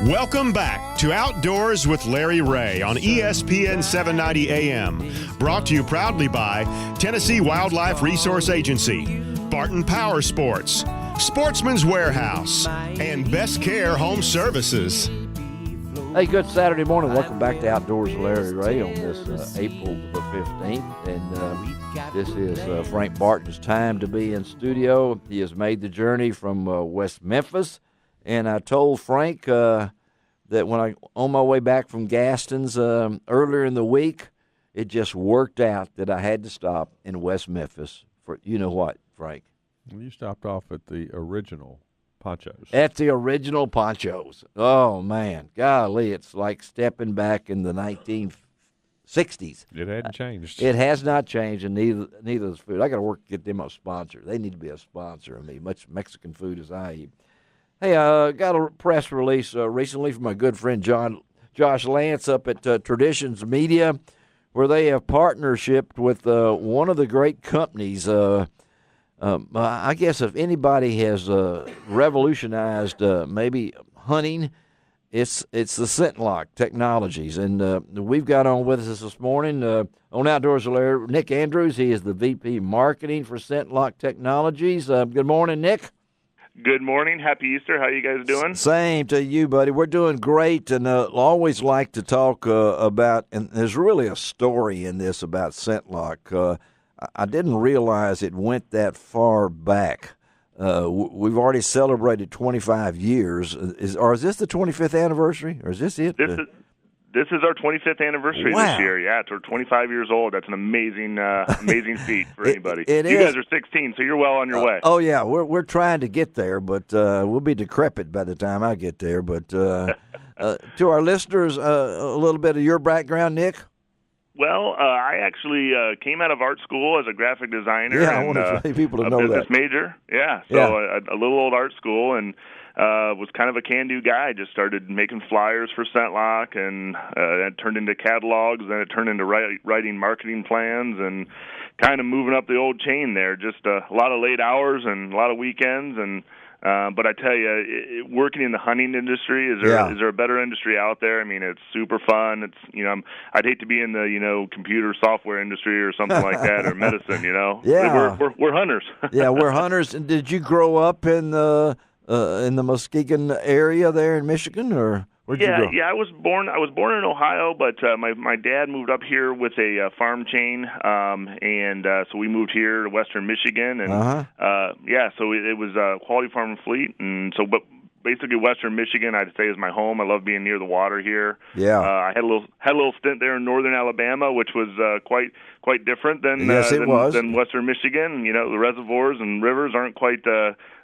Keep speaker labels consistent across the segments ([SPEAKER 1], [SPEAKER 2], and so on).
[SPEAKER 1] Welcome back to Outdoors with Larry Ray on ESPN 790 AM. Brought to you proudly by Tennessee Wildlife Resource Agency, Barton Power Sports, Sportsman's Warehouse, and Best Care Home Services.
[SPEAKER 2] Hey, good Saturday morning. Welcome back to Outdoors with Larry Ray on this April the 15th. And this is Frank Barton's time to be in studio. He has made the journey from West Memphis. And I told Frank that when I on my way back from Gaston's earlier in the week, it just worked out that I had to stop in West Memphis for you know what, Frank?
[SPEAKER 3] You stopped off at the original Ponchos.
[SPEAKER 2] At the original Ponchos. Oh, man. Golly, it's like stepping back in the 1960s.
[SPEAKER 3] It hadn't changed.
[SPEAKER 2] It has not changed, and neither is food. I got to work to get them a sponsor. They need to be a sponsor of me, much Mexican food as I eat. Hey, got a press release recently from my good friend Josh Lance up at Traditions Media, where they have partnership with one of the great companies. I guess if anybody has revolutionized maybe hunting, it's the ScentLok Technologies. And we've got on with us this morning on Outdoors with Larry, Nick Andrews. He is the VP Marketing for ScentLok Technologies. Good morning, Nick.
[SPEAKER 4] Good morning. Happy Easter. How you guys doing?
[SPEAKER 2] Same to you, buddy. We're doing great, and always like to talk about, and there's really a story in this about ScentLok. I didn't realize it went that far back. We've already celebrated 25 years. Is this the 25th anniversary, or is this it?
[SPEAKER 4] This is our 25th anniversary
[SPEAKER 2] Wow.
[SPEAKER 4] this year. Yeah, we're 25 years old. That's an amazing feat for anybody.
[SPEAKER 2] It
[SPEAKER 4] you
[SPEAKER 2] is.
[SPEAKER 4] guys are 16, so you're well on your way.
[SPEAKER 2] Oh yeah, we're trying to get there, but we'll be decrepit by the time I get there. But to our listeners, a little bit of your background, Nick.
[SPEAKER 4] Well, I actually came out of art school as a graphic designer.
[SPEAKER 2] Yeah,
[SPEAKER 4] and,
[SPEAKER 2] I want people to know
[SPEAKER 4] business
[SPEAKER 2] that.
[SPEAKER 4] major. Yeah, so
[SPEAKER 2] Yeah.
[SPEAKER 4] A little old art school, and was kind of a can-do guy. Just started making flyers for ScentLok, and it turned into catalogs. Then it turned into writing marketing plans, and kind of moving up the old chain there. Just a lot of late hours and a lot of weekends, and but I tell you, working in the hunting industry, is there a better industry out there? I mean, it's super fun. It's I'd hate to be in the computer software industry or something like that, or medicine.
[SPEAKER 2] Yeah,
[SPEAKER 4] we're hunters.
[SPEAKER 2] Yeah, we're hunters. And did you grow up in the Muskegon area there in Michigan, or where'd you grow?
[SPEAKER 4] Yeah, I was born in Ohio, but my dad moved up here with a farm chain, and so we moved here to Western Michigan, and so it was Quality Farm and Fleet, and so but basically Western Michigan I'd say is my home. I love being near the water here.
[SPEAKER 2] Yeah,
[SPEAKER 4] I had a little stint there in northern Alabama, which was quite different than than Western Michigan. The reservoirs and rivers aren't quite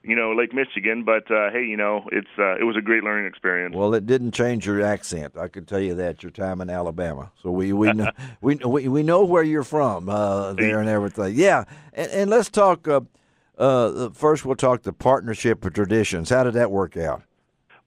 [SPEAKER 4] Lake Michigan, but hey, it was a great learning experience.
[SPEAKER 2] Well, it didn't change your accent. I can tell you that your time in Alabama. So we know we know where you're from there and everything. Yeah, and let's talk. First, we'll talk the partnership of Traditions. How did that work out?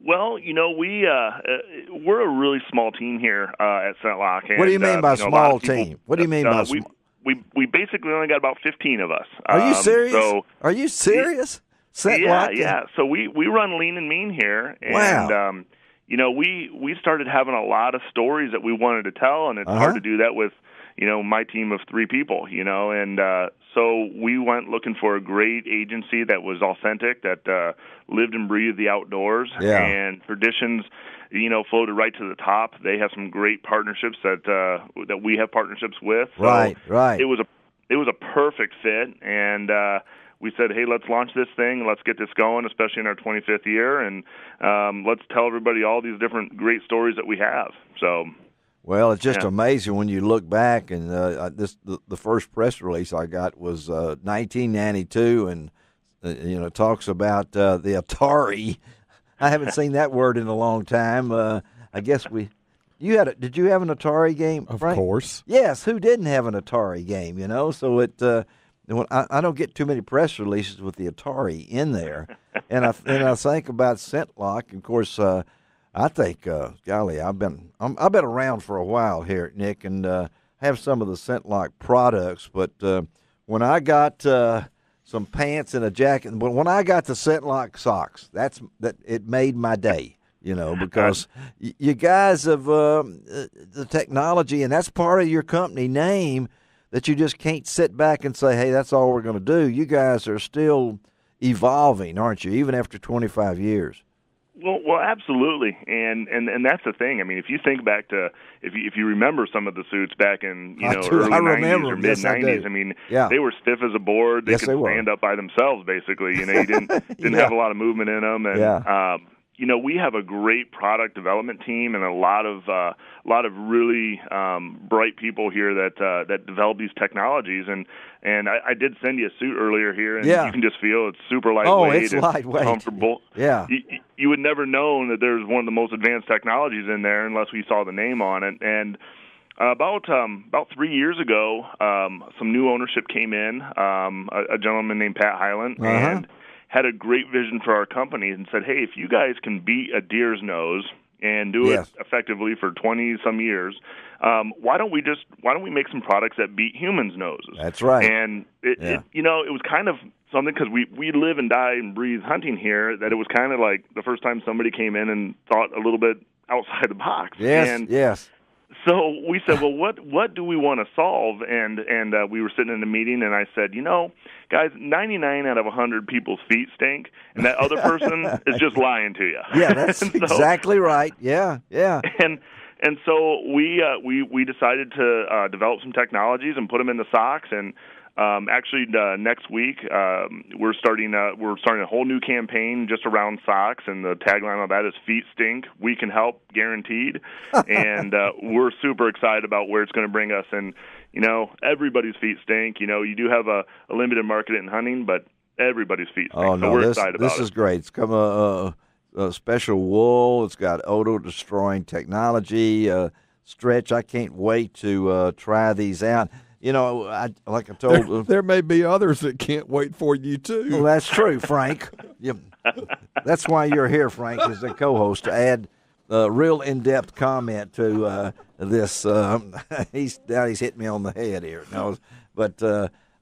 [SPEAKER 4] Well, we're a really small team here at ScentLok. And,
[SPEAKER 2] what do you mean by small team? What do you mean by small?
[SPEAKER 4] We basically only got about 15 of us.
[SPEAKER 2] Are you serious? Are you serious? ScentLok?
[SPEAKER 4] Yeah. So we run lean and mean here, and
[SPEAKER 2] wow.
[SPEAKER 4] We started having a lot of stories that we wanted to tell, and it's hard to do that with my team of 3 people. And so we went looking for a great agency that was authentic, that lived and breathed the outdoors, and Traditions. Floated right to the top. They have some great partnerships that we have partnerships with. So
[SPEAKER 2] right.
[SPEAKER 4] It was a perfect fit, and we said, hey, let's launch this thing. Let's get this going, especially in our 25th year, and let's tell everybody all these different great stories that we have. So.
[SPEAKER 2] Well, it's just amazing when you look back, and the first press release I got was 1992, and talks about the Atari. I haven't seen that word in a long time. I guess did you have an Atari game, Frank?
[SPEAKER 3] Of course.
[SPEAKER 2] Yes, who didn't have an Atari game, So I don't get too many press releases with the Atari in there. and I think about ScentLok, of course, I think, golly, I've been around for a while here, Nick, and have some of the ScentLok products. But when I got some pants and a jacket, but when I got the ScentLok socks, it made my day. because you guys have the technology, and that's part of your company name that you just can't sit back and say, hey, that's all we're going to do. You guys are still evolving, aren't you, even after 25 years?
[SPEAKER 4] Well, absolutely, and that's the thing. I mean, if you think back to if you remember some of the suits back in early 90s or mid 90s, I mean, they were stiff as a board. They could stand up by themselves, basically. You didn't have a lot of movement in them, and we have a great product development team and a lot of really bright people here that develop these technologies. And I did send you a suit earlier here, and you can just feel it's super lightweight.
[SPEAKER 2] Oh, it's lightweight.
[SPEAKER 4] Comfortable.
[SPEAKER 2] Yeah.
[SPEAKER 4] You would never know that there's one of the most advanced technologies in there unless we saw the name on it. And about 3 years ago, some new ownership came in, a gentleman named Pat Hyland, and had a great vision for our company and said, hey, if you guys can beat a deer's nose and do it effectively for 20-some years, why don't we make some products that beat humans' noses?
[SPEAKER 2] That's right.
[SPEAKER 4] And it was kind of something, because we live and die and breathe hunting here, that it was kind of like the first time somebody came in and thought a little bit outside the box.
[SPEAKER 2] Yes.
[SPEAKER 4] So we said, well, what do we want to solve? And we were sitting in a meeting, and I said, guys, 99 out of 100 people's feet stink, and that other person is just lying to you.
[SPEAKER 2] Yeah, that's exactly right. Yeah.
[SPEAKER 4] And so we decided to develop some technologies and put them into socks. And actually, next week we're starting a whole new campaign just around socks, and the tagline of that is "Feet stink, we can help, guaranteed." And we're super excited about where it's going to bring us. And everybody's feet stink. You do have a limited market in hunting, but everybody's feet stink.
[SPEAKER 2] Oh no,
[SPEAKER 4] so we're excited about it.
[SPEAKER 2] This is great. It's come a special wool. It's got odor-destroying technology. Stretch. I can't wait to try these out. Like I told
[SPEAKER 3] there may be others that can't wait for you too.
[SPEAKER 2] Well, that's true, Frank. That's why you're here, Frank, as a co-host, to add real in-depth comment to this. He's hit me on the head here. But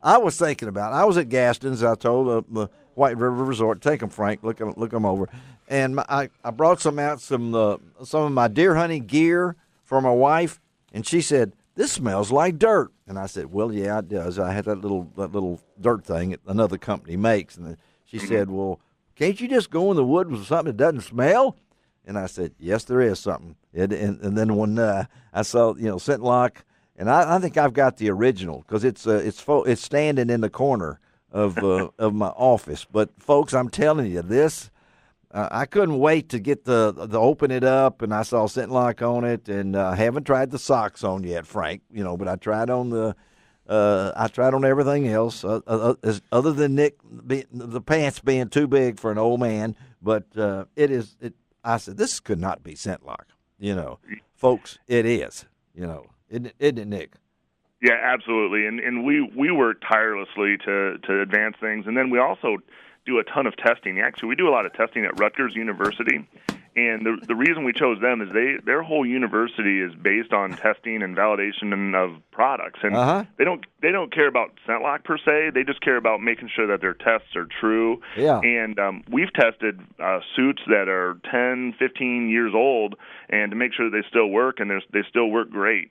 [SPEAKER 2] I was thinking about it. I was at Gaston's. I told the White River Resort, take them, Frank. Look them over. And I brought some of my deer hunting gear for my wife, and she said, "This smells like dirt." And I said, "Well, yeah, it does. I had that little dirt thing that another company makes." And she said, "Well, can't you just go in the woods with something that doesn't smell?" And I said, "Yes, there is something." And then when I saw ScentLok, and I think I've got the original because it's standing in the corner of my office. But folks, I'm telling you, this. I couldn't wait to get the open it up, and I saw ScentLok on it, and I haven't tried the socks on yet, Frank. But I tried on everything else, other than Nick the pants being too big for an old man. But I said this could not be ScentLok. Folks, it is. Isn't it, Nick?
[SPEAKER 4] Yeah, absolutely. And we work tirelessly to advance things, and then we also do a ton of testing. Actually, we do a lot of testing at Rutgers University, and the reason we chose them is their whole university is based on testing and validation of products, and they don't care about ScentLok per se. They just care about making sure that their tests are true.
[SPEAKER 2] Yeah.
[SPEAKER 4] And we've tested suits that are 10, 15 years old, and to make sure that they still work, and they still work great.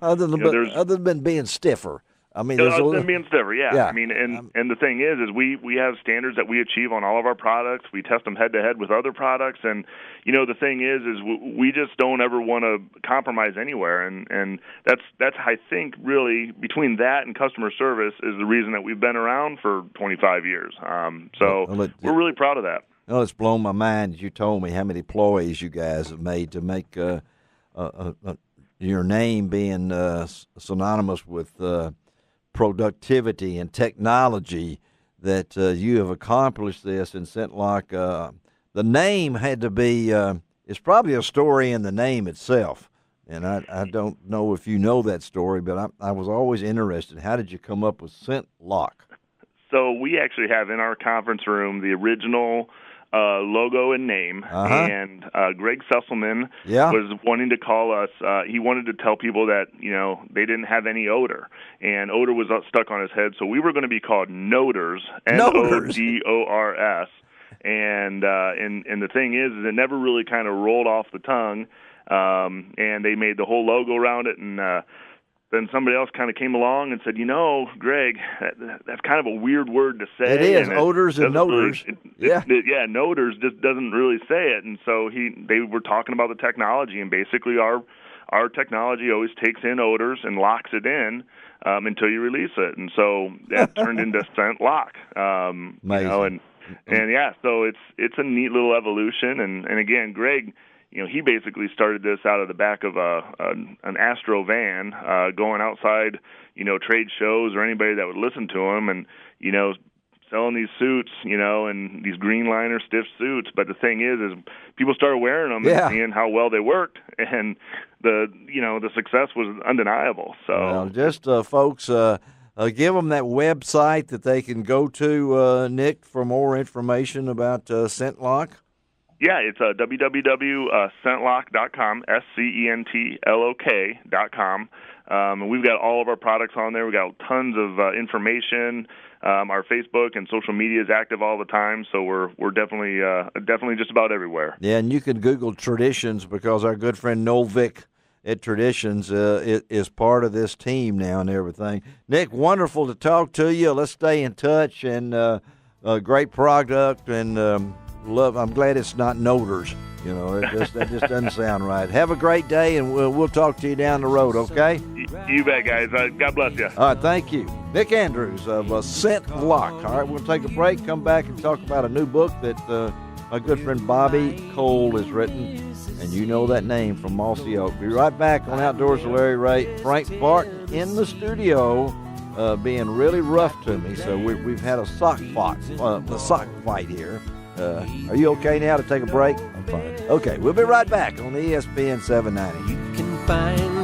[SPEAKER 2] Other than being stiffer. I mean,
[SPEAKER 4] them being stiffer, yeah. I mean, and the thing is we have standards that we achieve on all of our products. We test them head to head with other products, and the thing is we just don't ever want to compromise anywhere, and that's I think really between that and customer service is the reason that we've been around for 25 years. So we're really proud of that.
[SPEAKER 2] It's blown my mind that you told me how many ploys you guys have made to make your name being synonymous with productivity and technology, that you have accomplished this in ScentLok. The name had to be, it's probably a story in the name itself. And I don't know if you know that story, but I was always interested. How did you come up with ScentLok?
[SPEAKER 4] So we actually have in our conference room the original logo and name, and Greg Sesselman was wanting to call us. He wanted to tell people that they didn't have any odor, and odor was stuck on his head. So we were going to be called Nodors, Nodors. And the thing is it never really kind of rolled off the tongue. And they made the whole logo around it, and then somebody else kind of came along and said, Greg, that's kind of a weird word to say.
[SPEAKER 2] It is,
[SPEAKER 4] and
[SPEAKER 2] odors and noters.
[SPEAKER 4] Noters just doesn't really say it. And so they were talking about the technology, and basically our technology always takes in odors and locks it in until you release it. And so that turned into ScentLok.
[SPEAKER 2] Amazing.
[SPEAKER 4] So it's a neat little evolution. And again, Greg, he basically started this out of the back of an Astro van, going outside, trade shows or anybody that would listen to him, and selling these suits, and these green liner stiff suits. But the thing is people started wearing them and seeing how well they worked, and the success was undeniable. So
[SPEAKER 2] just folks, give them that website that they can go to, Nick, for more information about ScentLok.
[SPEAKER 4] Yeah, it's www.scentlok.com, ScentLok.com. And we've got all of our products on there. We've got tons of information. Our Facebook and social media is active all the time, so we're definitely just about everywhere.
[SPEAKER 2] Yeah, and you can Google Traditions, because our good friend Noel Vick at Traditions is part of this team now and everything. Nick, wonderful to talk to you. Let's stay in touch, and a great product, and I'm glad it's not noters. That just doesn't sound right. Have a great day, and we'll talk to you down the road, okay?
[SPEAKER 4] You bet, guys. God bless you.
[SPEAKER 2] All right, thank you. Nick Andrews of ScentLok. All right, we'll take a break, come back and talk about a new book that my good friend Bobby Cole has written, and you know that name from Mossy Oak. Be right back on Outdoors with Larry Ray. Frank Barton in the studio, being really rough to me, so we've had a sock fight here. Are you okay now to take a break?
[SPEAKER 3] I'm fine.
[SPEAKER 2] Okay, we'll be right back on ESPN 790.
[SPEAKER 5] You can find